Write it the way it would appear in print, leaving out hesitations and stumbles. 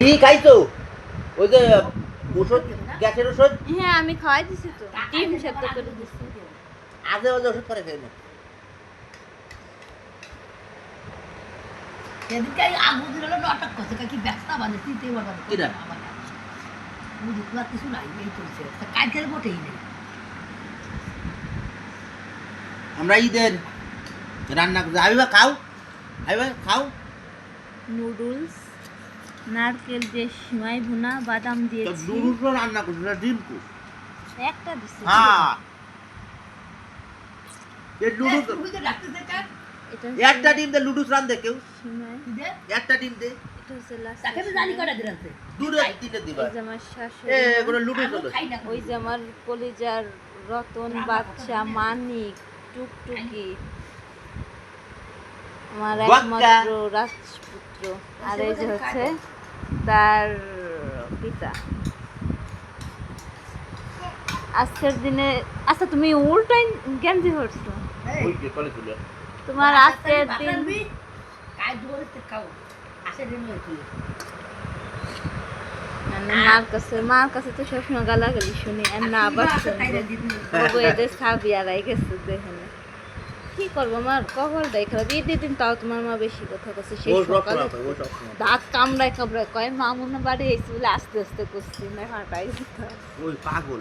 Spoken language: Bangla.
কি খাইছো? ওই যে ওষুধ, গ্যাসের ওষুধ। হ্যাঁ আমি খাওয়াই দিছি তো, ডিম সেদ্ধ করে দিছি। আজে বাজে ওষুধ করে খাই না। সেদিনকে আগুন দিল নাটক করছে কি ব্যস্তা বাজে তিনটে বাজে কিরা? বুঝতে কিছু নাই এই চলছে কালকের মোটেই নেই। আমরা ঈদের রান্না করছি। আইবা খাও, আইবা খাও। নুডলস, নারকেল দিয়ে সিমাই ভুনা, বাদাম তো দিয়েছি। নুডলস রান্না করছি না, ডিম কো। একটা দিছি। হ্যাঁ, এই নুডলস বুঝতে রাখতে চান এটা একটা ডিম দে, নুডলস রান্ধে কেউ সিমাই, একটা ডিম দে। এটা হচ্ছে লাস্ট। তাকে আমি জানি কটা দিলাতে দুটো তিনটে দিবা। ওই যে আমার শাশুড়ি এ মা, কোনো নুডলস হলো। খাই না ওই যে আমার কলিজার রতন বাচ্চা মানিক টুকটুকি, আমার বাক্কা। একমাত্র রাজপুত্র, আর এই যে হচ্ছে তার পিতা। আজকের দিনে আচ্ছা তুমি উল্টাই গেঞ্জি হরছো, ওই যে কলে তুলে। তোমার আজকের দিন কাজ ধরে খাও আসে দিন হয়েছিল মানে মার কাছে তো সবসময় গালাগালি শুনি, আর না আবার বাবু এদের খাবি আর আই গেছে দেখেন কি করবো, আমার কপালটাই খারাপ। ঈদের দিন তাও তোমার মা বেশি কথা কচ্ছে, সেই ও সব সকালে খারাপ, ও সব খারাপ। দাঁত কামড়ায় কয় মামুনা বাড়ি এসে বলে আস্তে আস্তে করছি না হাঁটাই যেত। ওই পাগল।